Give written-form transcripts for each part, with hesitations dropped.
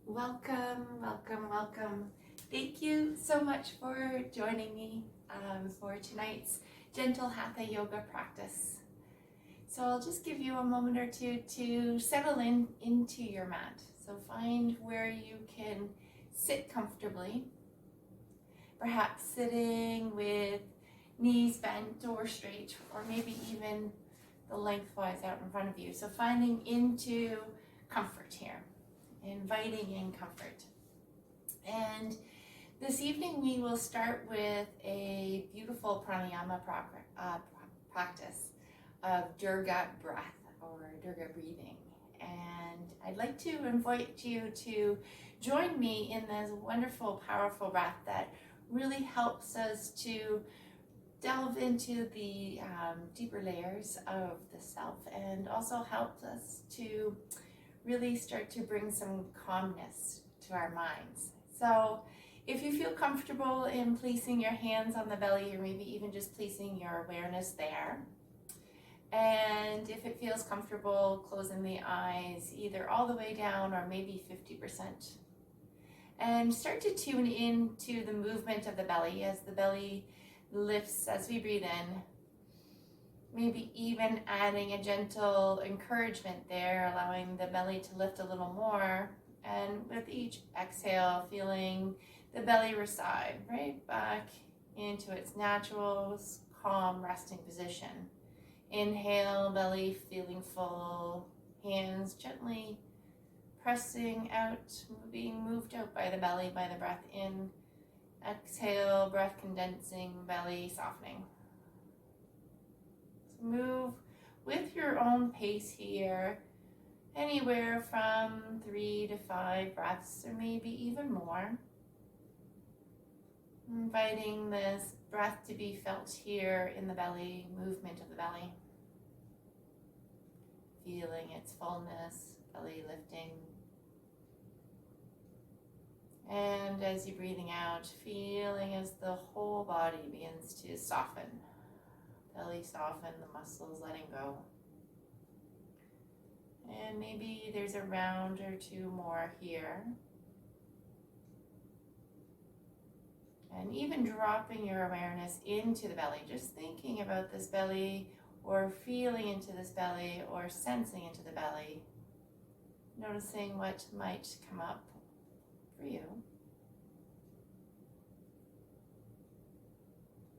Welcome, welcome, welcome. Thank you so much for joining me for tonight's gentle hatha yoga practice. So I'll just give you a moment or two to settle into your mat. So find where you can sit comfortably, perhaps sitting with knees bent or straight, or maybe even the lengthwise out in front of you. So finding into comfort here, inviting in comfort. And this evening we will start with a beautiful pranayama practice of Durga breath or Durga breathing. And I'd like to invite you to join me in this wonderful, powerful breath that really helps us to delve into the deeper layers of the self, and also helps us to really start to bring some calmness to our minds. So if you feel comfortable in placing your hands on the belly, or maybe even just placing your awareness there, and if it feels comfortable, closing the eyes either all the way down or maybe 50%. And start to tune into the movement of the belly as the belly lifts as we breathe in. Maybe even adding a gentle encouragement there, allowing the belly to lift a little more. And with each exhale, feeling the belly reside right back into its natural, calm, resting position. Inhale, belly feeling full, hands gently pressing out, being moved out by the belly, by the breath in. Exhale, breath condensing, belly softening. So move with your own pace here, anywhere from 3 to 5 breaths, or maybe even more. Inviting this breath to be felt here in the belly, movement of the belly. Feeling its fullness, belly lifting. And as you're breathing out, feeling as the whole body begins to soften. Belly soften, the muscles letting go. And maybe there's a round or two more here. And even dropping your awareness into the belly, just thinking about this belly, or feeling into this belly, or sensing into the belly. Noticing what might come up for you.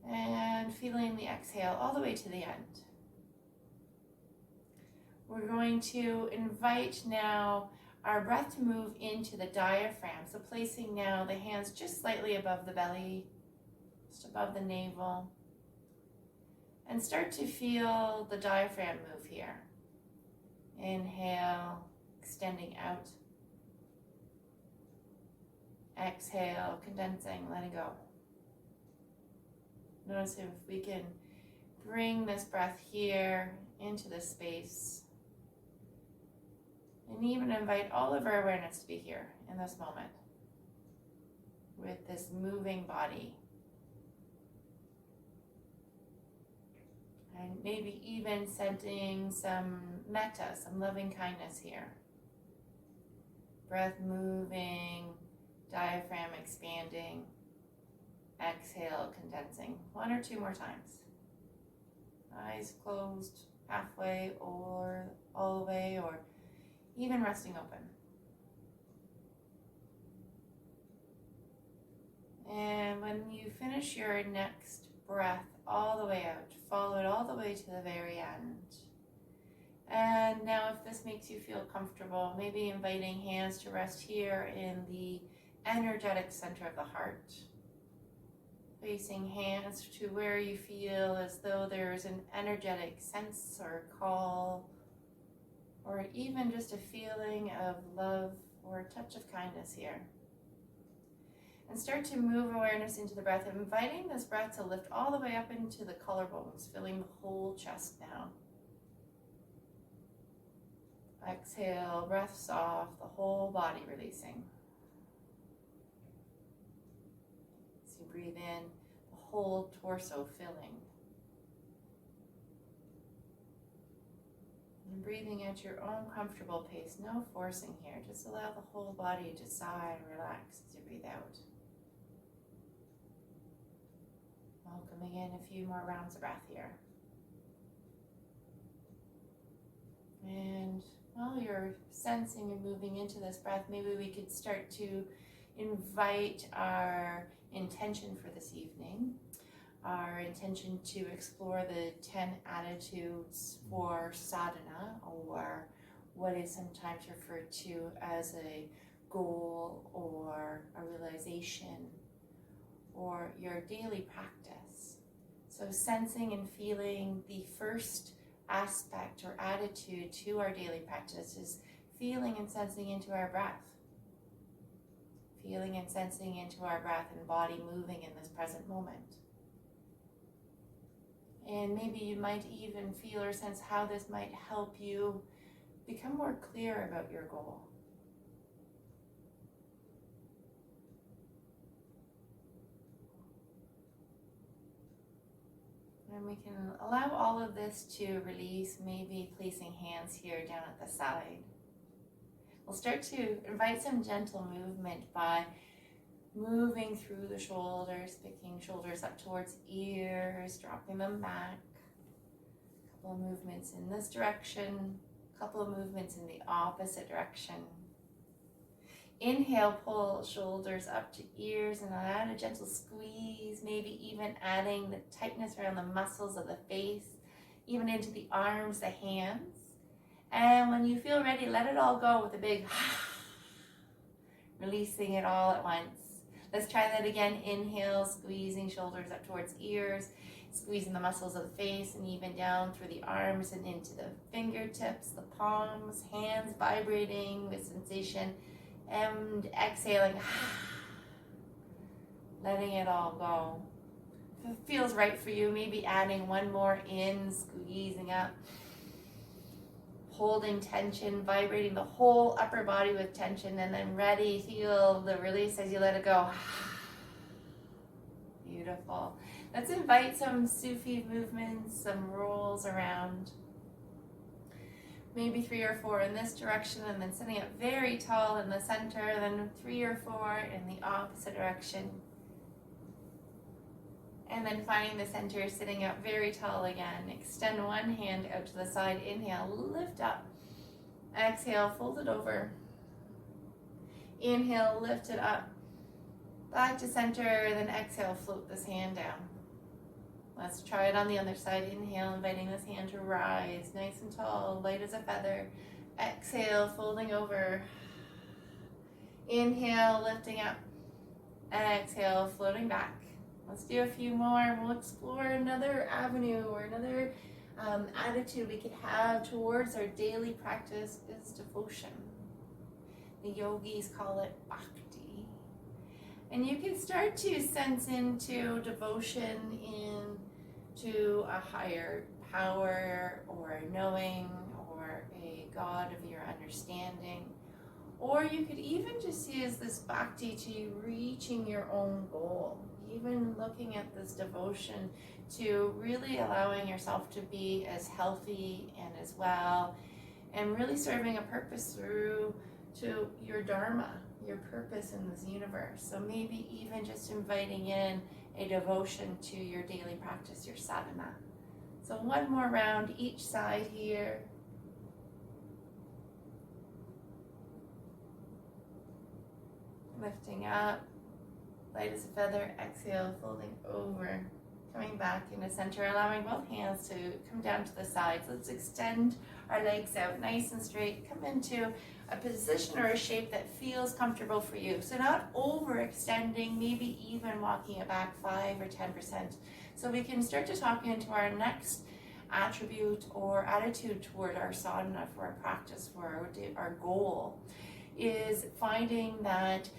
And feeling the exhale all the way to the end. We're going to invite now our breath to move into the diaphragm. So placing now the hands just slightly above the belly, just above the navel. And start to feel the diaphragm move here. Inhale, extending out. Exhale, condensing, letting go. Notice if we can bring this breath here into this space. And even invite all of our awareness to be here in this moment with this moving body. And maybe even sending some metta, some loving kindness here. Breath moving, diaphragm expanding, exhale condensing. 1 or 2 more times. Eyes closed halfway or all the way, or even resting open. And when you finish your next breath all the way out, follow it all the way to the very end. And now if this makes you feel comfortable, maybe inviting hands to rest here in the energetic center of the heart. Placing hands to where you feel as though there's an energetic sense or call, or even just a feeling of love or a touch of kindness here. And start to move awareness into the breath, inviting this breath to lift all the way up into the collarbones, filling the whole chest now. Exhale, breath soft, the whole body releasing. As you breathe in, the whole torso filling. And breathing at your own comfortable pace, no forcing here. Just allow the whole body to sigh and relax as you breathe out. Welcoming in a few more rounds of breath here. And while you're sensing and moving into this breath, maybe we could start to invite our intention for this evening, our intention to explore the 10 attitudes for sadhana, or what is sometimes referred to as a goal or a realization or your daily practice. So sensing and feeling the first aspect or attitude to our daily practice is feeling and sensing into our breath. Feeling and sensing into our breath and body moving in this present moment. And maybe you might even feel or sense how this might help you become more clear about your goal. And we can allow all of this to release, maybe placing hands here down at the side. We'll start to invite some gentle movement by moving through the shoulders, picking shoulders up towards ears, dropping them back. A couple of movements in this direction, a couple of movements in the opposite direction. Inhale, pull shoulders up to ears and add a gentle squeeze, maybe even adding the tightness around the muscles of the face, even into the arms, the hands. And when you feel ready, let it all go with a big releasing it all at once. Let's try that again. Inhale, squeezing shoulders up towards ears, squeezing the muscles of the face and even down through the arms and into the fingertips, the palms, hands vibrating with sensation. And exhaling, letting it all go. If it feels right for you, maybe adding one more in, squeezing up, holding tension, vibrating the whole upper body with tension, and then ready, feel the release as you let it go. Beautiful. Let's invite some Sufi movements, some rolls around. Maybe 3 or 4 in this direction, and then sitting up very tall in the center, and then 3 or 4 in the opposite direction. And then finding the center, sitting up very tall again. Extend one hand out to the side. Inhale, lift up. Exhale, fold it over. Inhale, lift it up. Back to center, then exhale, float this hand down. Let's try it on the other side. Inhale, inviting this hand to rise, nice and tall, light as a feather. Exhale, folding over. Inhale, lifting up. Exhale, floating back. Let's do a few more. We'll explore another avenue or another attitude we could have towards our daily practice is devotion. The yogis call it bhakti. And you can start to sense into devotion into a higher power or a knowing or a God of your understanding. Or you could even just use this bhakti to reaching your own goal. Even looking at this devotion to really allowing yourself to be as healthy and as well, and really serving a purpose through to your dharma, your purpose in this universe. So maybe even just inviting in a devotion to your daily practice, your sadhana. So one more round each side here. Lifting up, light as a feather, exhale, folding over, coming back into center, allowing both hands to come down to the sides. Let's extend our legs out nice and straight. Come into a position or a shape that feels comfortable for you. So not overextending, maybe even walking it back 5 or 10%. So we can start to talk into our next attribute or attitude toward our sadhana, for our practice, for our goal, is finding that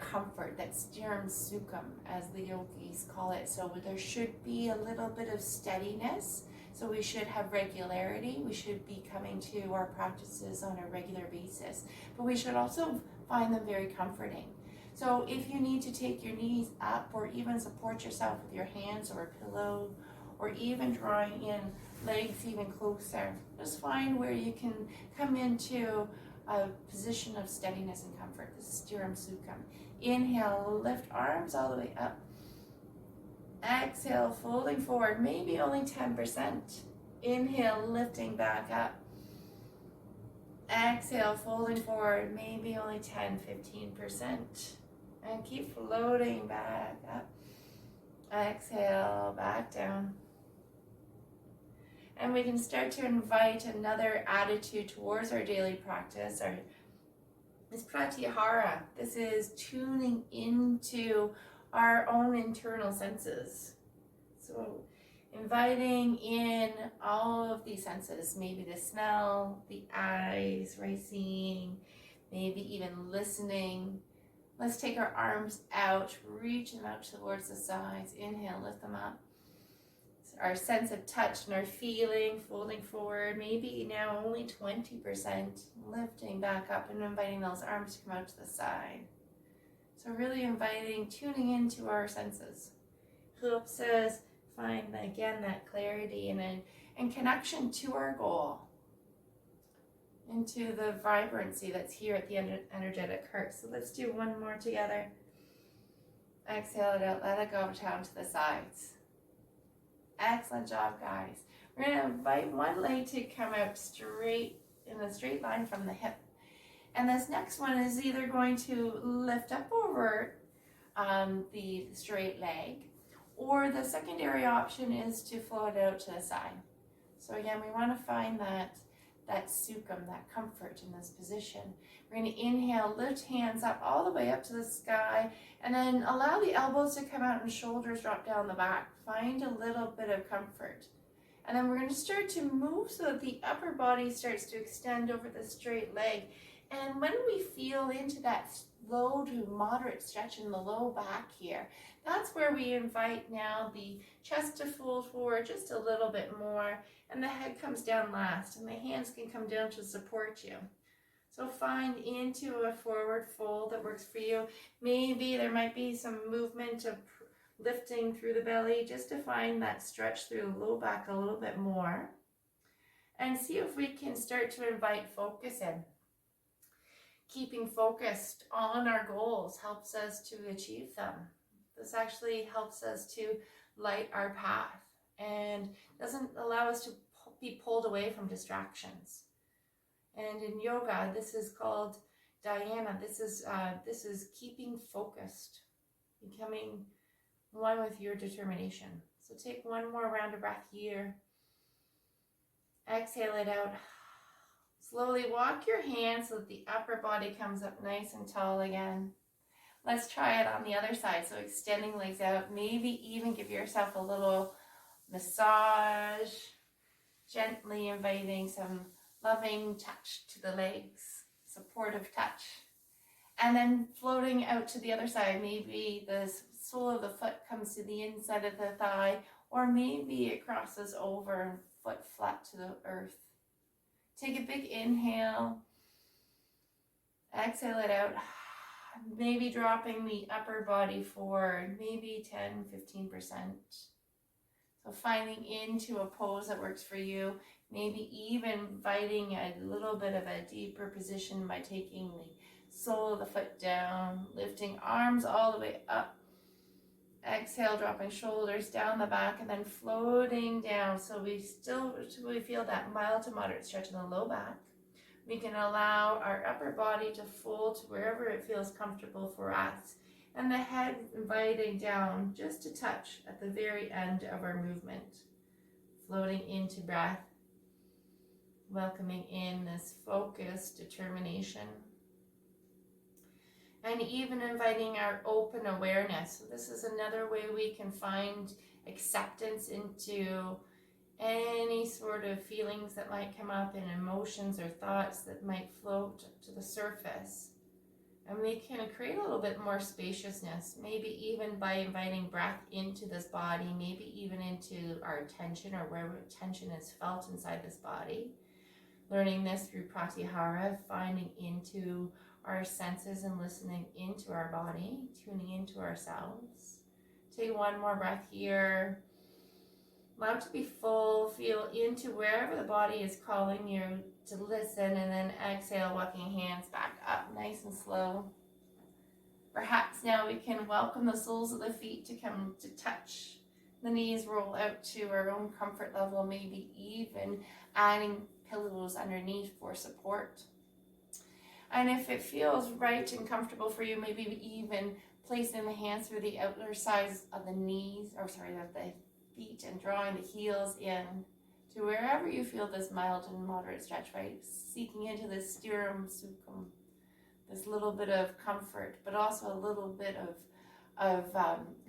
comfort, that stiram sukham, as the yogis call it. So there should be a little bit of steadiness. So we should have regularity. We should be coming to our practices on a regular basis. But we should also find them very comforting. So if you need to take your knees up or even support yourself with your hands or a pillow, or even drawing in legs even closer. Just find where you can come into a position of steadiness and comfort. This is Stiram Sukham. Inhale, lift arms all the way up. Exhale, folding forward, maybe only 10%. Inhale, lifting back up. Exhale, folding forward, maybe only 10-15%. And keep floating back up. Exhale, back down. And we can start to invite another attitude towards our daily practice. This pratyahara. This is tuning into our own internal senses. So inviting in all of these senses, maybe the smell, the eyes, right, seeing, maybe even listening. Let's take our arms out, reach them out towards the sides. Inhale, lift them up. So our sense of touch and our feeling, folding forward, maybe now only 20%, lifting back up and inviting those arms to come out to the side. So really inviting, tuning into our senses. Helps us find, again, that clarity and connection to our goal, into the vibrancy that's here at the energetic heart. So let's do one more together. Exhale it out, let it go down to the sides. Excellent job, guys. We're going to invite one leg to come out straight, in a straight line from the hip. And this next one is either going to lift up over the straight leg, or the secondary option is to float out to the side. So again, we want to find that sukham, that comfort in this position. We're going to inhale, lift hands up all the way up to the sky, and then allow the elbows to come out and shoulders drop down the back. Find a little bit of comfort. And then we're going to start to move so that the upper body starts to extend over the straight leg. And when we feel into that low to moderate stretch in the low back here, that's where we invite now the chest to fold forward just a little bit more, and the head comes down last, and the hands can come down to support you. So find into a forward fold that works for you. Maybe there might be some movement of lifting through the belly just to find that stretch through the low back a little bit more. And see if we can start to invite focus in. Keeping focused on our goals helps us to achieve them. This actually helps us to light our path and doesn't allow us to be pulled away from distractions. And in yoga, this is called dhyana. This is keeping focused, becoming one with your determination. So take one more round of breath here. Exhale it out. Slowly walk your hands so that the upper body comes up nice and tall again. Let's try it on the other side. So extending legs out, maybe even give yourself a little massage, gently inviting some loving touch to the legs, supportive touch. And then floating out to the other side, maybe the sole of the foot comes to the inside of the thigh, or maybe it crosses over and foot flat to the earth. Take a big inhale, exhale it out, maybe dropping the upper body forward, maybe 10-15%. So finding into a pose that works for you, maybe even inviting a little bit of a deeper position by taking the sole of the foot down, lifting arms all the way up. Exhale, dropping shoulders down the back, and then floating down. So we feel that mild to moderate stretch in the low back. We can allow our upper body to fold to wherever it feels comfortable for us. And the head inviting down just a touch at the very end of our movement. Floating into breath. Welcoming in this focus, determination. And even inviting our open awareness. So this is another way we can find acceptance into any sort of feelings that might come up, and emotions or thoughts that might float to the surface. And we can create a little bit more spaciousness, maybe even by inviting breath into this body, maybe even into our tension or where tension is felt inside this body. Learning this through pratyahara, finding into our senses and listening into our body, tuning into ourselves. Take one more breath here. Allow it to be full. Feel into wherever the body is calling you to listen, and then exhale, walking hands back up nice and slow. Perhaps now we can welcome the soles of the feet to come to touch. The knees roll out to our own comfort level, maybe even adding pillows underneath for support. And if it feels right and comfortable for you, maybe even placing the hands through the outer sides of the knees, of the feet, and drawing the heels in to wherever you feel this mild and moderate stretch, right? Seeking into this sternum sukham, this little bit of comfort, but also a little bit of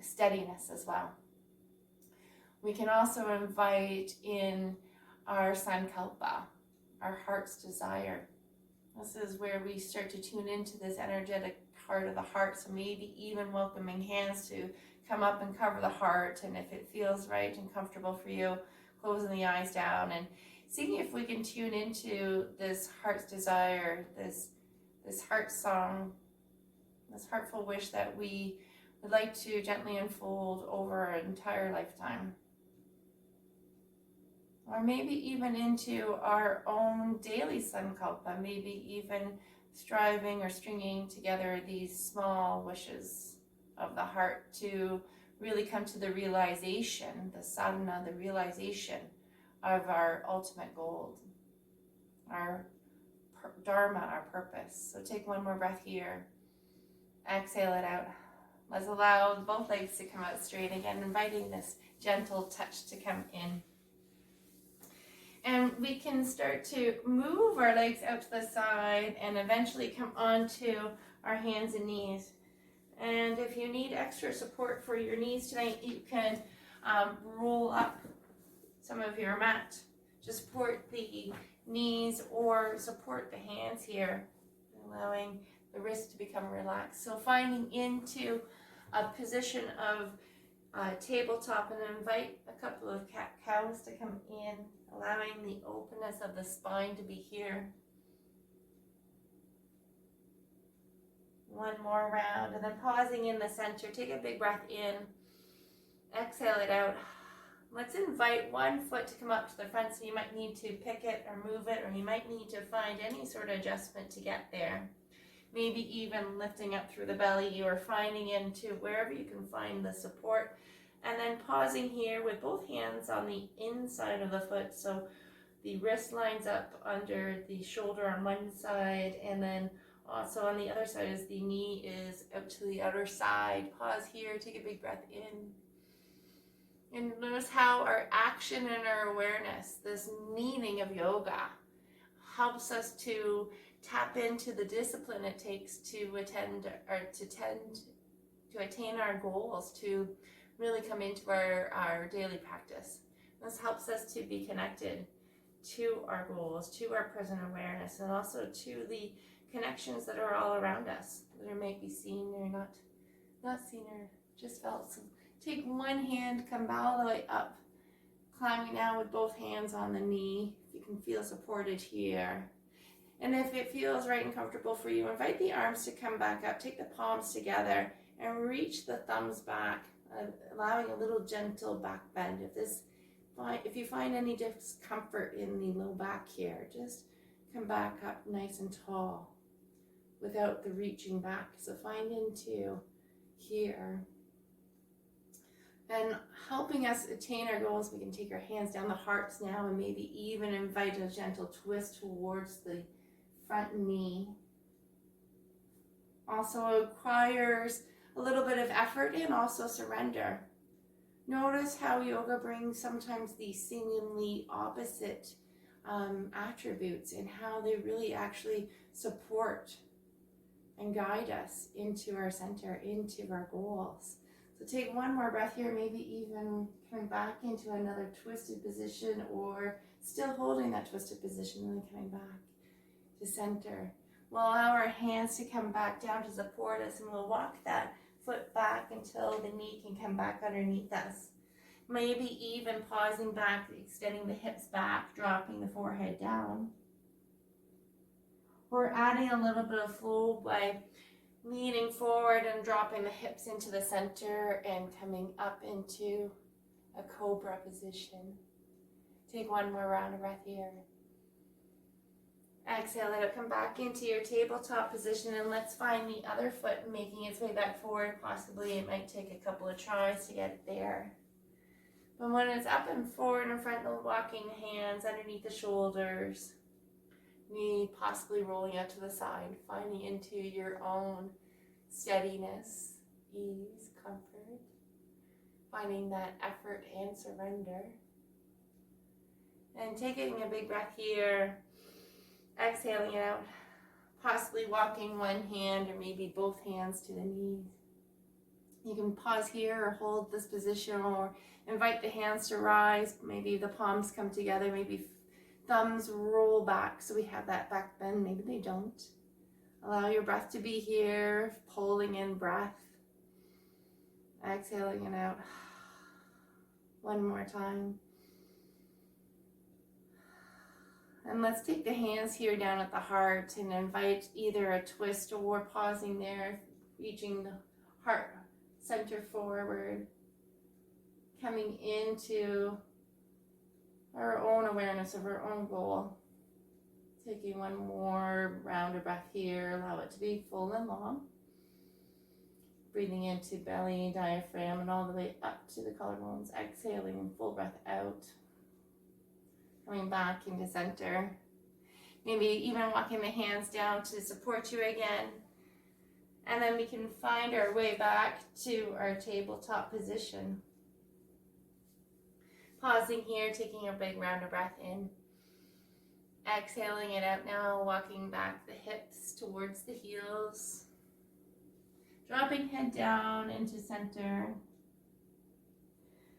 steadiness as well. We can also invite in our sankalpa, our heart's desire. This is where we start to tune into this energetic part of the heart, so maybe even welcoming hands to come up and cover the heart, and if it feels right and comfortable for you, closing the eyes down and seeing if we can tune into this heart's desire, this heart song, this heartful wish that we would like to gently unfold over an entire lifetime. Or maybe even into our own daily sankalpa, maybe even striving or stringing together these small wishes of the heart to really come to the realization, the sadhana, the realization of our ultimate goal, our dharma, our purpose. So take one more breath here. Exhale it out. Let's allow both legs to come out straight again, inviting this gentle touch to come in. And we can start to move our legs out to the side and eventually come onto our hands and knees. And if you need extra support for your knees tonight, you can roll up some of your mat to support the knees or support the hands here, allowing the wrists to become relaxed. So finding into a position of tabletop, and invite a couple of cat-cows to come in, allowing the openness of the spine to be here. One more round, and then pausing in the center. Take a big breath in. Exhale it out. Let's invite one foot to come up to the front, so you might need to pick it or move it, or you might need to find any sort of adjustment to get there. Maybe even lifting up through the belly or finding into wherever you can find the support. And then pausing here with both hands on the inside of the foot, so the wrist lines up under the shoulder on one side, and then also on the other side as the knee is out to the outer side. Pause here, take a big breath in. And notice how our action and our awareness, this meaning of yoga, helps us to tap into the discipline it takes to attain our goals, to really come into our daily practice. This helps us to be connected to our goals, to our present awareness, and also to the connections that are all around us, that are maybe seen or not seen or just felt. So take one hand, come all the way up, climbing now with both hands on the knee, if you can feel supported here. And if it feels right and comfortable for you, invite the arms to come back up, take the palms together, and reach the thumbs back, allowing a little gentle back bend. If you find any discomfort in the low back here, just come back up nice and tall without the reaching back. So find into here. And helping us attain our goals, we can take our hands down the hearts now and maybe even invite a gentle twist towards the front knee. Also requires a little bit of effort and also surrender. Notice how yoga brings sometimes these seemingly opposite attributes, and how they really actually support and guide us into our center, into our goals. So take one more breath here, maybe even coming back into another twisted position, or still holding that twisted position and then coming back to center. We'll allow our hands to come back down to support us, and we'll walk that foot back until the knee can come back underneath us. Maybe even pausing back, extending the hips back, dropping the forehead down. Or adding a little bit of flow by leaning forward and dropping the hips into the center and coming up into a cobra position. Take one more round of breath here. Exhale, let it come back into your tabletop position, and let's find the other foot making its way back forward. Possibly it might take a couple of tries to get it there. But when it's up and forward in front, walking hands underneath the shoulders, knee possibly rolling out to the side, finding into your own steadiness, ease, comfort, finding that effort and surrender. And taking a big breath here, exhaling it out, possibly walking one hand or maybe both hands to the knees. You can pause here or hold this position or invite the hands to rise. Maybe the palms come together, maybe thumbs roll back so we have that back bend. Maybe they don't. Allow your breath to be here, pulling in breath, exhaling it out. One more time. And let's take the hands here down at the heart and invite either a twist or pausing there, reaching the heart center forward, coming into our own awareness of our own goal. Taking one more round of breath here, allow it to be full and long. Breathing into belly, diaphragm, and all the way up to the collarbones. Exhaling, full breath out. Coming back into center. Maybe even walking the hands down to support you again. And then we can find our way back to our tabletop position. Pausing here, taking a big round of breath in. Exhaling it out now, walking back the hips towards the heels. Dropping head down into center.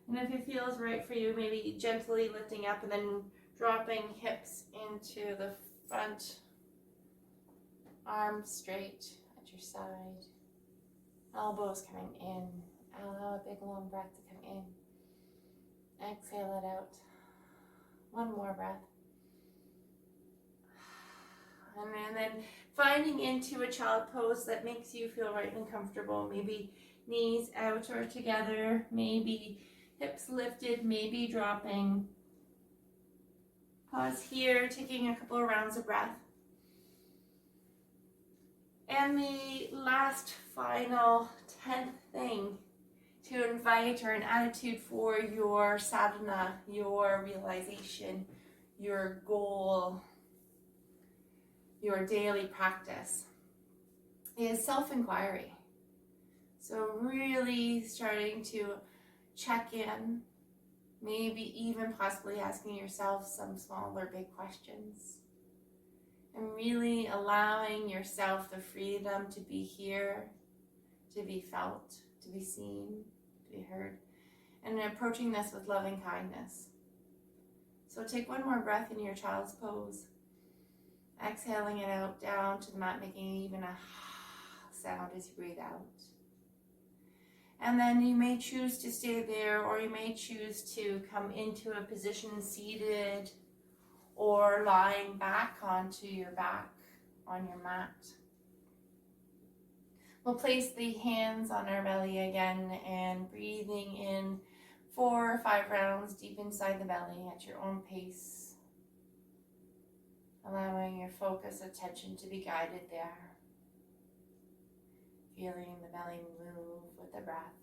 And if it feels right for you, maybe gently lifting up and then dropping hips into the front. Arms straight at your side. Elbows coming in. Allow a big long breath to come in. Exhale it out. One more breath. And then finding into a child pose that makes you feel right and comfortable. Maybe knees out or together. Maybe hips lifted. Maybe dropping. Pause here, taking a couple of rounds of breath. And the last, final, 10th thing to invite, or an attitude for your sadhana, your realization, your goal, your daily practice, is self-inquiry. So really starting to check in, maybe even possibly asking yourself some small or big questions. And really allowing yourself the freedom to be here, to be felt, to be seen, to be heard. And approaching this with loving kindness. So take one more breath in your child's pose. Exhaling it out down to the mat, making even a sound as you breathe out. And then you may choose to stay there, or you may choose to come into a position seated or lying back onto your back on your mat. We'll place the hands on our belly again and breathing in 4 or 5 rounds deep inside the belly at your own pace. Allowing your focus, attention to be guided there. Feeling the belly move with the breath.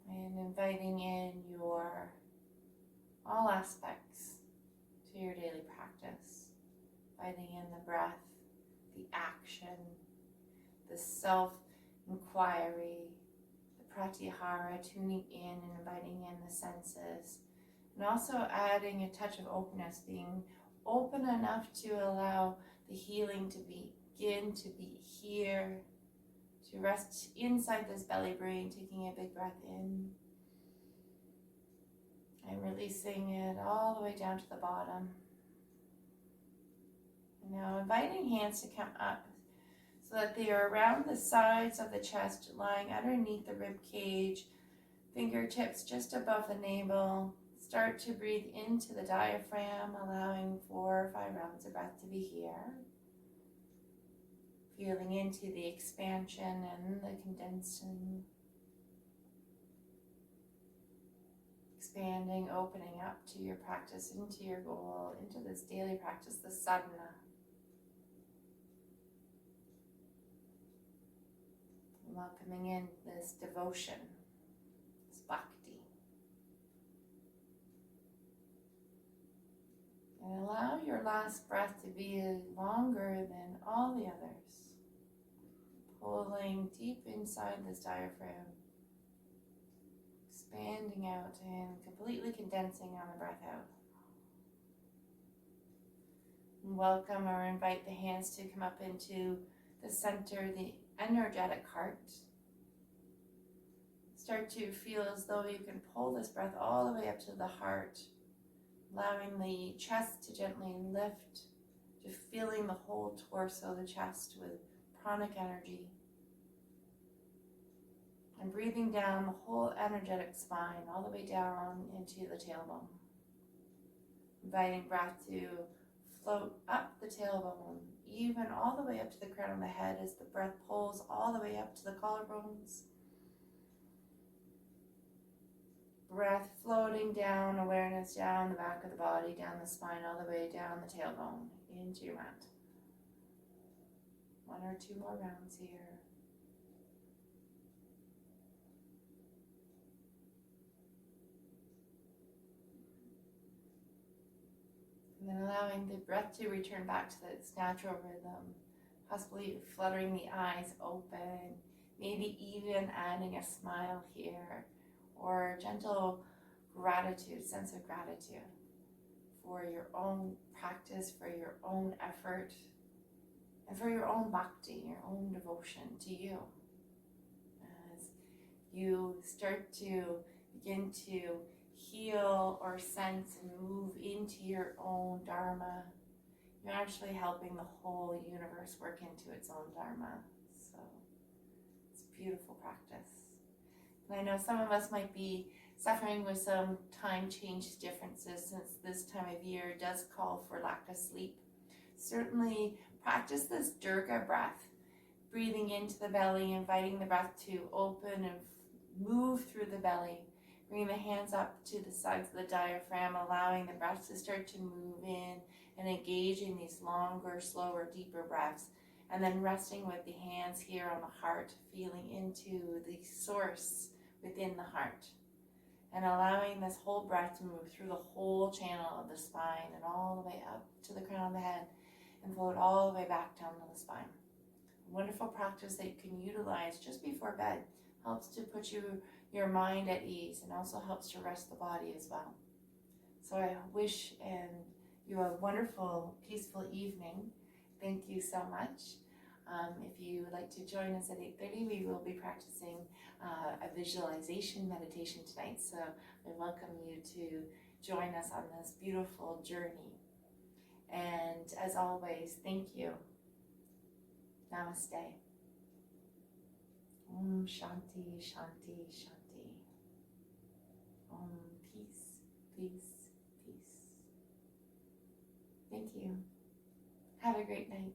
And inviting in your all aspects to your daily practice. Inviting in the breath, the action, the self-inquiry, the pratyahara, tuning in and inviting in the senses. And also adding a touch of openness, being open enough to allow the healing to begin to be here, to rest inside this belly brain, taking a big breath in and releasing it all the way down to the bottom. And now inviting hands to come up so that they are around the sides of the chest, lying underneath the rib cage, fingertips just above the navel. Start to breathe into the diaphragm, allowing 4 or 5 rounds of breath to be here. Feeling into the expansion and the condensing. expanding, opening up to your practice, into your goal, into this daily practice, the sadhana. Welcoming in this devotion, this bhakti. And allow your last breath to be longer than all the others. Pulling deep inside this diaphragm, expanding out and completely condensing on the breath out. And welcome or invite the hands to come up into the center, the energetic heart. Start to feel as though you can pull this breath all the way up to the heart, allowing the chest to gently lift, just filling the whole torso, the chest, with pranic energy. And breathing down the whole energetic spine, all the way down into the tailbone. Inviting breath to float up the tailbone, even all the way up to the crown of the head as the breath pulls all the way up to the collarbones. Breath floating down, awareness down the back of the body, down the spine, all the way down the tailbone, into your mat. 1 or 2 more rounds here. And then allowing the breath to return back to its natural rhythm, possibly fluttering the eyes open, maybe even adding a smile here, or gentle gratitude, sense of gratitude for your own practice, for your own effort, and for your own bhakti, your own devotion to you. As you start to begin to heal or sense and move into your own dharma, you're actually helping the whole universe work into its own dharma. So it's a beautiful practice. And I know some of us might be suffering with some time change differences, since this time of year does call for lack of sleep. Certainly practice this Durga breath, breathing into the belly, inviting the breath to open and move through the belly. Bring the hands up to the sides of the diaphragm, allowing the breath to start to move in and engaging these longer, slower, deeper breaths. And then resting with the hands here on the heart, feeling into the source within the heart. And allowing this whole breath to move through the whole channel of the spine and all the way up to the crown of the head and float all the way back down to the spine. A wonderful practice that you can utilize just before bed. Helps to put your mind at ease and also helps to rest the body as well. So I wish you a wonderful, peaceful evening. Thank you so much. If you would like to join us at 8:30, we will be practicing a visualization meditation tonight. So I welcome you to join us on this beautiful journey. And as always, thank you. Namaste. Om Shanti, Shanti, Shanti. Om peace, peace, peace. Thank you. Have a great night.